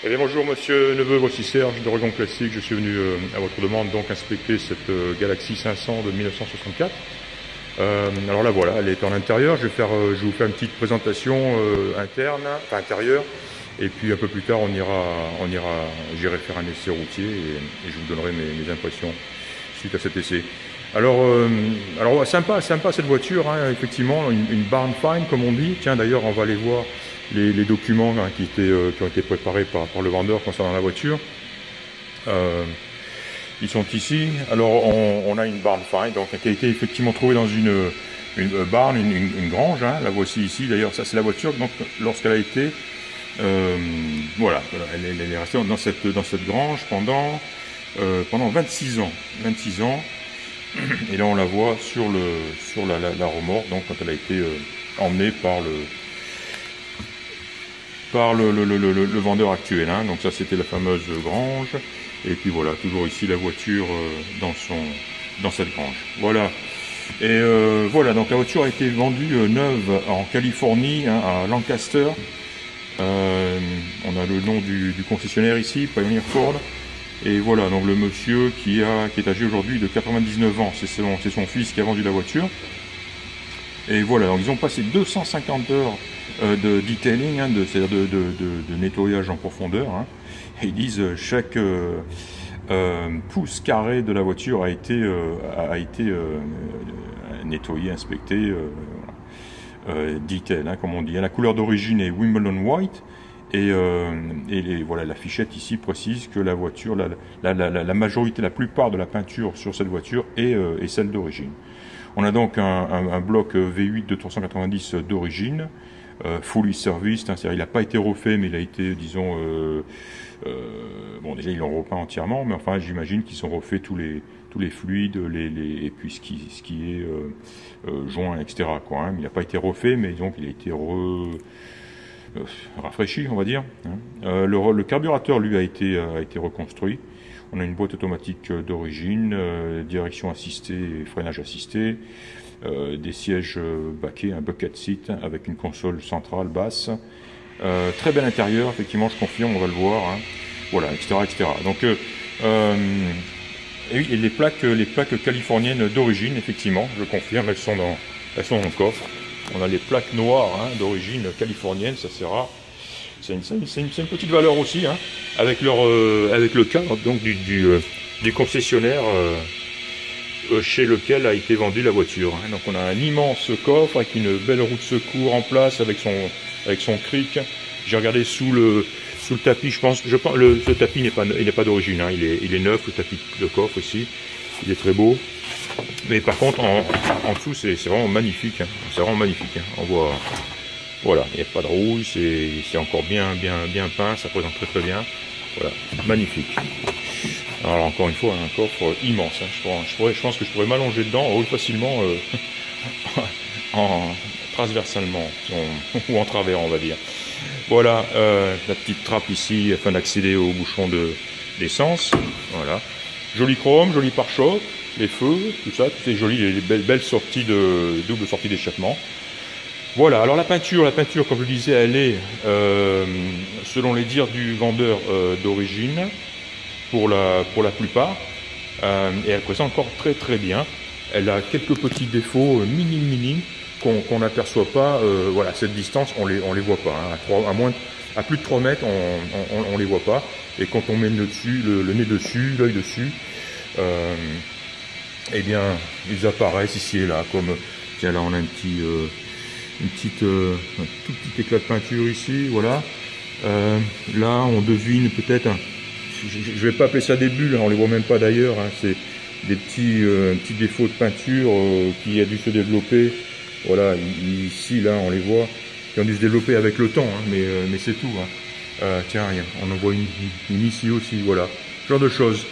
Eh bien, bonjour Monsieur Neveu, voici Serge de Regon Classique. Je suis venu à votre demande donc inspecter cette Galaxy 500 de 1964. Alors là voilà, elle est en intérieur. Je vais vous faire une petite présentation interne, enfin intérieure. Et puis un peu plus tard, j'irai faire un essai routier et je vous donnerai mes impressions suite à cet essai. Alors sympa cette voiture, hein, effectivement, une barn find comme on dit. Tiens, d'ailleurs, on va aller voir les documents hein, qui ont été préparés par le vendeur concernant la voiture. Ils sont ici. Alors, on a une barn find, donc qui a été effectivement trouvée dans une barn, une grange. Hein, la voici ici. D'ailleurs, ça c'est la voiture. Donc, lorsqu'elle a été, voilà, elle est restée dans cette grange pendant 26 ans. 26 ans. Et là on la voit sur la remorque, donc quand elle a été emmenée par le vendeur actuel. Hein. Donc ça c'était la fameuse grange. Et puis voilà, toujours ici la voiture dans cette grange. Voilà. Et voilà, donc la voiture a été vendue neuve en Californie, hein, à Lancaster. On a le nom du concessionnaire ici, Pioneer Ford. Et voilà, donc le monsieur qui est âgé aujourd'hui de 99 ans, c'est son fils qui a vendu la voiture. Et voilà, donc ils ont passé 250 heures de detailing, hein, c'est-à-dire de nettoyage en profondeur. Hein. Et ils disent chaque pouce carré de la voiture a été nettoyé, inspecté, detail, hein, comme on dit. La couleur d'origine est Wimbledon White. Et voilà, la fichette ici précise que la voiture, la majorité, la plupart de la peinture sur cette voiture est celle d'origine. On a donc un bloc V8 de 390 d'origine, fully serviced, hein, c'est-à-dire il n'a pas été refait, mais il a été, disons, bon déjà ils l'ont repeint entièrement, mais enfin j'imagine qu'ils ont refait tous les fluides, et puis ce qui est joint, etc. Quoi, hein. Il n'a pas été refait, mais donc il a été rafraîchi, on va dire. Le carburateur, lui, a été reconstruit. On a une boîte automatique d'origine, direction assistée et freinage assisté, des sièges baquets, un bucket seat avec une console centrale basse. Très bel intérieur, effectivement, je confirme, on va le voir. Hein. Voilà, etc., etc. Donc, et les plaques californiennes d'origine, effectivement, je confirme, elles sont dans le coffre. On a les plaques noires, hein, d'origine californienne, ça c'est rare. C'est une petite valeur aussi, hein, avec le cadre donc du concessionnaire chez lequel a été vendue la voiture. Hein. Donc on a un immense coffre avec une belle roue de secours en place avec son cric. J'ai regardé sous le tapis, ce tapis n'est pas d'origine, hein, il est neuf, le tapis de coffre ici, il est très beau. Mais par contre, en dessous, c'est vraiment magnifique. Hein. C'est vraiment magnifique. Hein. On voit, voilà, il n'y a pas de rouille, c'est encore bien peint, ça présente très bien. Voilà, magnifique. Alors encore une fois, un coffre immense. Hein. Je pense que je pourrais m'allonger dedans facilement, transversalement ou en travers, on va dire. Voilà, la petite trappe ici afin d'accéder au bouchon d'essence. Voilà, joli chrome, joli pare-choc. Les feux, tout ça, tout est joli, les belles sorties double sortie d'échappement. Voilà, alors la peinture, comme je le disais, elle est, selon les dires du vendeur, d'origine, pour la plupart, et elle présente encore très bien. Elle a quelques petits défauts minimes qu'on n'aperçoit pas, voilà, à cette distance, on les voit pas. Hein. À plus de 3 mètres, on les voit pas. Et quand on met le nez dessus, l'œil dessus, eh bien, ils apparaissent ici et là, comme, tiens, là on a un tout petit éclat de peinture ici, voilà. Là, on devine peut-être, je vais pas appeler ça des bulles, hein, on les voit même pas d'ailleurs, hein, c'est des petits défauts de peinture qui a dû se développer, voilà, ici, là, on les voit, qui ont dû se développer avec le temps, hein, mais c'est tout. Hein. Tiens, on en voit une ici aussi, voilà, ce genre de choses.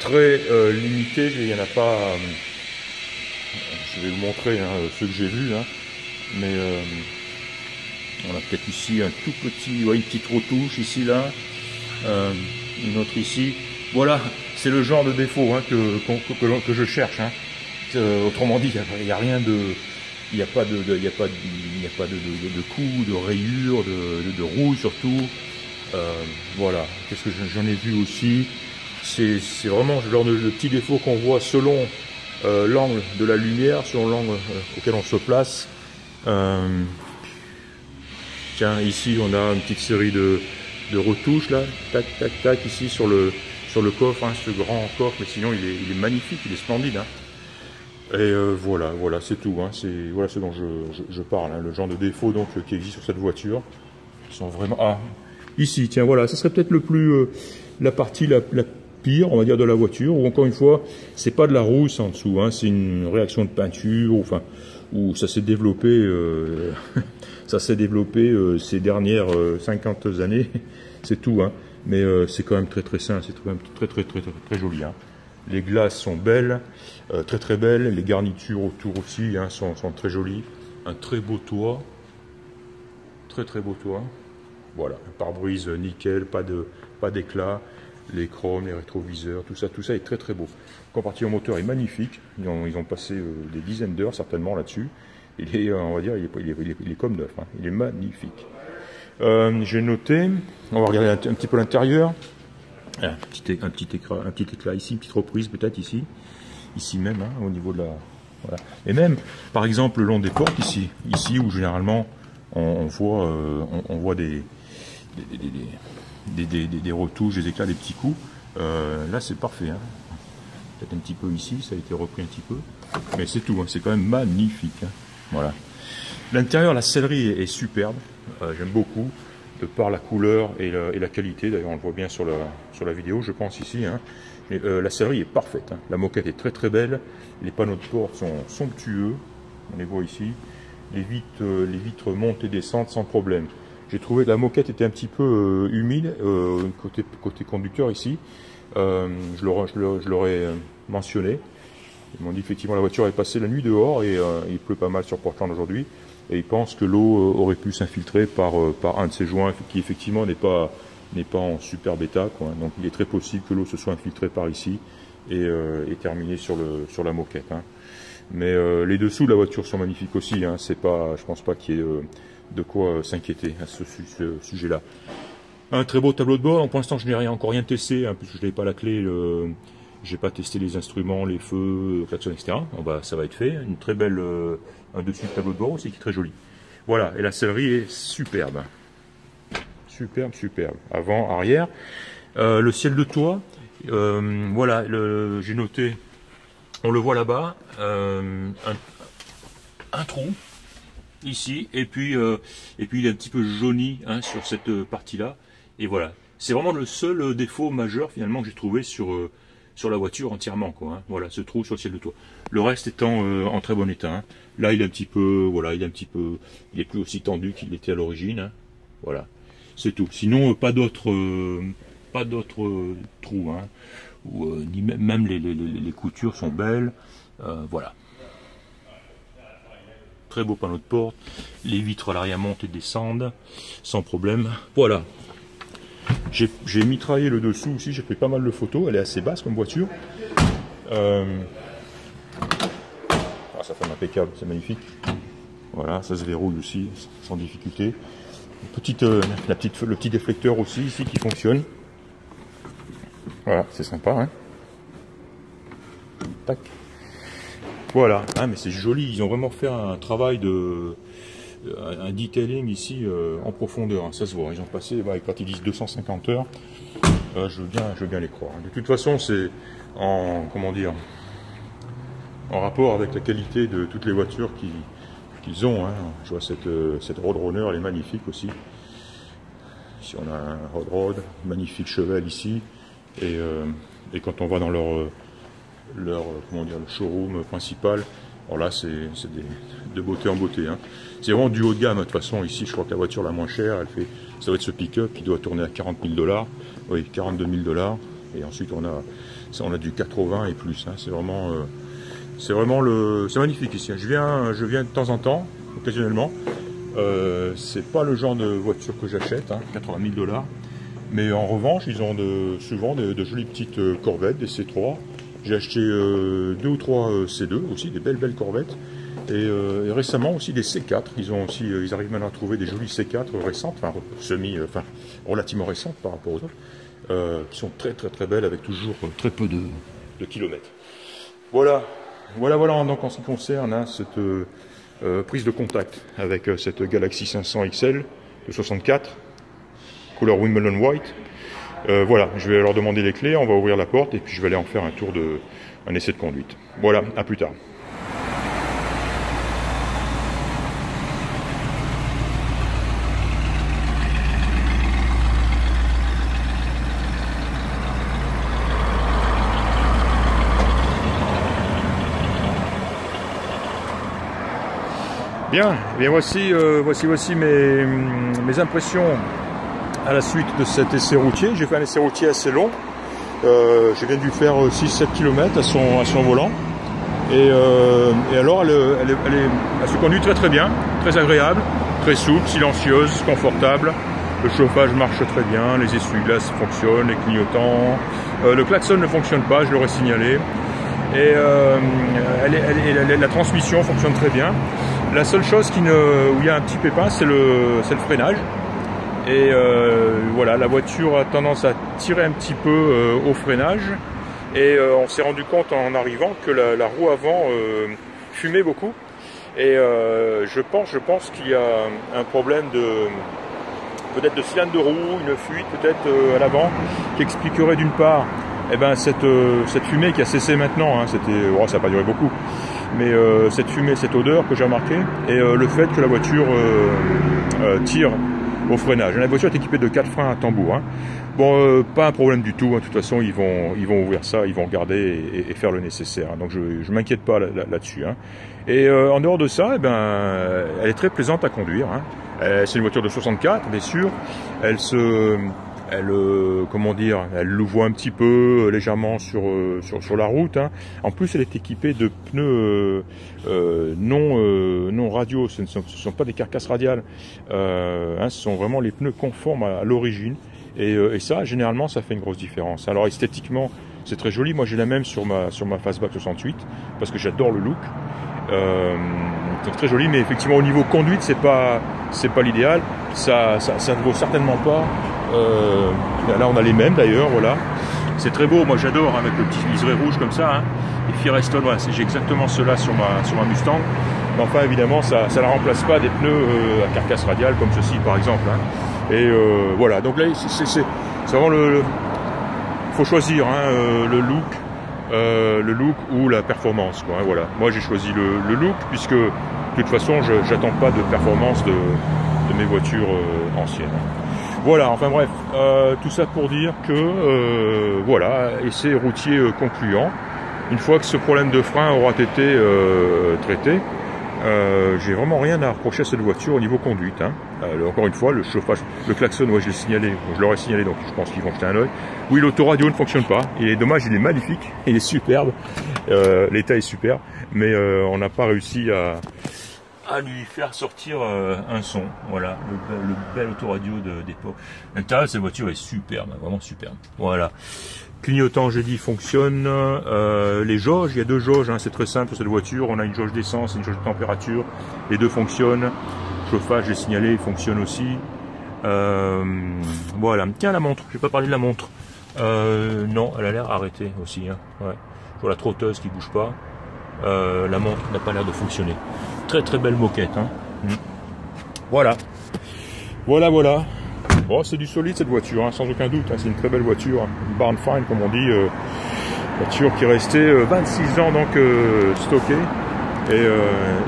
Très limité, il n'y en a pas, je vais vous montrer hein, ceux que j'ai vus, hein, mais on a peut-être ici un tout petit, ouais, une petite retouche ici, là, une autre ici, voilà, c'est le genre de défaut hein, que je cherche, hein. Autrement dit, il n'y a rien de, il n'y a pas de coups, de rayures, de rouille surtout, Voilà, qu'est-ce que j'en ai vu aussi? C'est vraiment le genre de petit défaut qu'on voit selon l'angle de la lumière, selon l'angle auquel on se place. Tiens, ici on a une petite série de retouches là, tac tac tac, ici sur le coffre, hein, ce grand coffre, mais sinon il est magnifique, il est splendide. Hein. Et voilà, c'est tout. Hein, c'est voilà ce dont je parle, hein, le genre de défauts donc qui existe sur cette voiture. Ils sont vraiment. Ah, ici, tiens, voilà, ça serait peut-être le plus la partie la pire, on va dire, de la voiture. Où encore une fois, c'est pas de la rousse en dessous, hein, c'est une réaction de peinture, enfin, où ça s'est développé. Ça s'est développé ces dernières 50 années, c'est tout, hein. Mais c'est quand même très sain, c'est quand même très joli. Hein. Les glaces sont belles, très belles, les garnitures autour aussi hein, sont très jolies. Un très beau toit, très beau toit. Voilà, un pare-brise nickel, pas d'éclat, les chromes, les rétroviseurs, tout ça est très beau. Le compartiment moteur est magnifique, ils ont passé des dizaines d'heures certainement là-dessus. Il est, on va dire, il est comme neuf, hein. Il est magnifique. J'ai noté, on va regarder un petit peu l'intérieur. Un petit éclat ici, une petite reprise peut-être ici même, hein, au niveau de la. Voilà. Et même, par exemple, le long des portes ici où généralement on voit des retouches, des éclats, des petits coups. Là, c'est parfait. Hein. Peut-être un petit peu ici, ça a été repris un petit peu, mais c'est tout. Hein, c'est quand même magnifique. Hein. Voilà. L'intérieur, la sellerie est superbe. J'aime beaucoup, de par la couleur et la qualité. D'ailleurs, on le voit bien sur la vidéo, je pense ici. Hein. Mais, la sellerie est parfaite. Hein. La moquette est très belle. Les panneaux de porte sont somptueux. On les voit ici. Les vitres montent et descendent sans problème. J'ai trouvé que la moquette était un petit peu humide côté conducteur ici. Je l'aurais mentionné. Ils m'ont dit effectivement la voiture est passée la nuit dehors et il pleut pas mal sur Portland aujourd'hui. Et ils pensent que l'eau aurait pu s'infiltrer par un de ces joints qui effectivement n'est pas en super bêta, quoi. Donc il est très possible que l'eau se soit infiltrée par ici et terminée sur la moquette. Hein. Mais les dessous de la voiture sont magnifiques aussi. Hein. C'est pas, je pense pas qu'il y ait de quoi s'inquiéter à ce sujet-là. Un très beau tableau de bord. Pour l'instant, je n'ai encore rien testé, hein, puisque je n'avais pas la clé. J'ai pas testé les instruments, les feux, klaxon, etc. Bon, bah, ça va être fait. Une très belle, un dessus de tableau de bord aussi qui est très joli. Voilà, et la sellerie est superbe. Superbe. Avant, arrière. Le ciel de toit, voilà, j'ai noté, on le voit là-bas, un trou ici, et puis il est un petit peu jauni hein, sur cette partie-là. Et voilà, c'est vraiment le seul défaut majeur finalement que j'ai trouvé sur la voiture entièrement, quoi. Hein. Voilà, ce trou sur le ciel de toit. Le reste étant en très bon état. Hein. Là, il est un petit peu, voilà, il est plus aussi tendu qu'il était à l'origine. Hein. Voilà, c'est tout. Sinon, pas d'autres trous. Hein. Même les coutures sont belles. Voilà. Très beau panneau de porte. Les vitres à l'arrière montent et descendent sans problème. Voilà. J'ai mitraillé le dessous aussi, j'ai pris pas mal de photos, elle est assez basse comme voiture. Ah, ça fait impeccable, c'est magnifique. Voilà, ça se verrouille aussi sans difficulté. Le petit déflecteur aussi ici qui fonctionne. Voilà, c'est sympa. Hein. Tac. Voilà, hein, mais c'est joli, ils ont vraiment fait un travail un detailing ici en profondeur, hein, ça se voit. Ils ont passé, quand ils disent 250 heures, je veux bien les croire. De toute façon, c'est en rapport avec la qualité de toutes les voitures qu'ils ont. Hein. Je vois cette Roadrunner, elle est magnifique aussi. Ici, on a un Rod, magnifique cheval ici, et quand on va dans leur le showroom principal. Alors là, c'est de beauté en beauté. Hein. C'est vraiment du haut de gamme. De toute façon, ici, je crois que la voiture la moins chère, ça va être ce pick-up qui doit tourner à 40 000 $. Oui, 42 000 $. Et ensuite, on a du 80 et plus. Hein. C'est magnifique ici. Je viens de temps en temps, occasionnellement. C'est pas le genre de voiture que j'achète, hein, 80 000 $. Mais en revanche, ils ont souvent de jolies petites corvettes, des C3. J'ai acheté 2 ou 3 C2 aussi, des belles corvettes. Et récemment aussi des C4. Ils arrivent maintenant à trouver des jolies C4 récentes, enfin relativement récentes par rapport aux autres, qui sont très très très belles avec toujours très peu de kilomètres. Voilà donc en ce qui concerne hein, cette prise de contact avec cette Galaxy 500 XL de 64, couleur Wimbledon White. Voilà, je vais leur demander les clés, on va ouvrir la porte et puis je vais aller en faire un essai de conduite. Voilà, à plus tard. Bien, voici mes impressions à la suite de cet essai routier. J'ai fait un essai routier assez long. J'ai bien dû faire 6-7 km à son volant. Et alors elle se conduit très très bien, très agréable, très souple, silencieuse, confortable. Le chauffage marche très bien, les essuie-glaces fonctionnent, les clignotants. Le klaxon ne fonctionne pas, je l'aurais signalé. Et la transmission fonctionne très bien. La seule chose où il y a un petit pépin, c'est le freinage. Et voilà, la voiture a tendance à tirer un petit peu au freinage. Et on s'est rendu compte en arrivant que la roue avant fumait beaucoup. Et je pense qu'il y a un problème peut-être de cylindre de roue, une fuite peut-être à l'avant, qui expliquerait d'une part cette fumée qui a cessé maintenant, hein, ça n'a pas duré beaucoup, mais cette fumée, cette odeur que j'ai remarqué, et le fait que la voiture tire au freinage. La voiture est équipée de 4 freins à tambour. Hein. Bon, pas un problème du tout, hein. De toute façon ils vont ouvrir ça, ils vont regarder et faire le nécessaire. Hein. Donc je m'inquiète pas là-dessus. Hein. Et en dehors de ça, elle est très plaisante à conduire. Hein. C'est une voiture de 64, bien sûr. Elle louvoie un petit peu légèrement sur la route. Hein. En plus, elle est équipée de pneus non radiaux. Ce ne sont pas des carcasses radiales. Ce sont vraiment les pneus conformes à l'origine. Et ça, généralement, ça fait une grosse différence. Alors esthétiquement, c'est très joli. Moi, j'ai la même sur ma Fastback 68 parce que j'adore le look. C'est très joli, mais effectivement, au niveau conduite, c'est pas l'idéal. Ça ne vaut certainement pas. Là, on a les mêmes d'ailleurs. Voilà, c'est très beau. Moi, j'adore avec le petit liseré rouge comme ça. Hein. Et Firestone, voilà, j'ai exactement cela sur ma Mustang. Mais enfin, évidemment, ça ne remplace pas des pneus à carcasse radiale comme ceci, par exemple. Hein. Et voilà, donc là, c'est vraiment faut choisir hein, le look ou la performance. Quoi, hein, voilà. Moi, j'ai choisi le look puisque de toute façon, j'attends pas de performance de mes voitures anciennes. Voilà, enfin bref, tout ça pour dire que voilà, essai routier concluant. Une fois que ce problème de frein aura été traité, j'ai vraiment rien à reprocher à cette voiture au niveau conduite. Hein. Encore une fois, le chauffage, le klaxon, ouais, je l'aurais signalé, donc je pense qu'ils vont jeter un œil. Oui, l'autoradio ne fonctionne pas. Il est dommage, il est magnifique, il est superbe. L'état est super, mais on n'a pas réussi à lui faire sortir un son. Voilà, le bel autoradio d'époque. L'intérieur de cette voiture est superbe, vraiment superbe. Voilà. Clignotant, j'ai dit, fonctionne. Les jauges, il y a 2 jauges, hein, c'est très simple sur cette voiture. On a une jauge d'essence et une jauge de température. Les 2 fonctionnent. Chauffage, j'ai signalé, il fonctionne aussi. Voilà. Tiens, la montre, je vais pas parler de la montre. Non, elle a l'air arrêtée aussi. Hein. Ouais. Je vois la trotteuse qui bouge pas. La montre n'a pas l'air de fonctionner. Très très belle moquette. Hein. Voilà. Voilà. Bon, c'est du solide cette voiture, hein, sans aucun doute. Hein, c'est une très belle voiture, hein, une barn find comme on dit. Voiture qui est restée 26 ans donc stockée. Et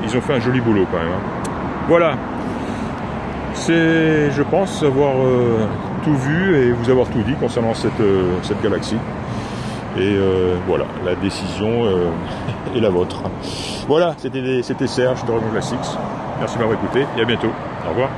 ils ont fait un joli boulot quand même. Hein. Voilà. C'est, je pense, avoir tout vu et vous avoir tout dit concernant cette Galaxy. Et voilà, la décision est la vôtre. Voilà, c'était Serge de Renault Classics. Merci de m'avoir écouté et à bientôt. Au revoir.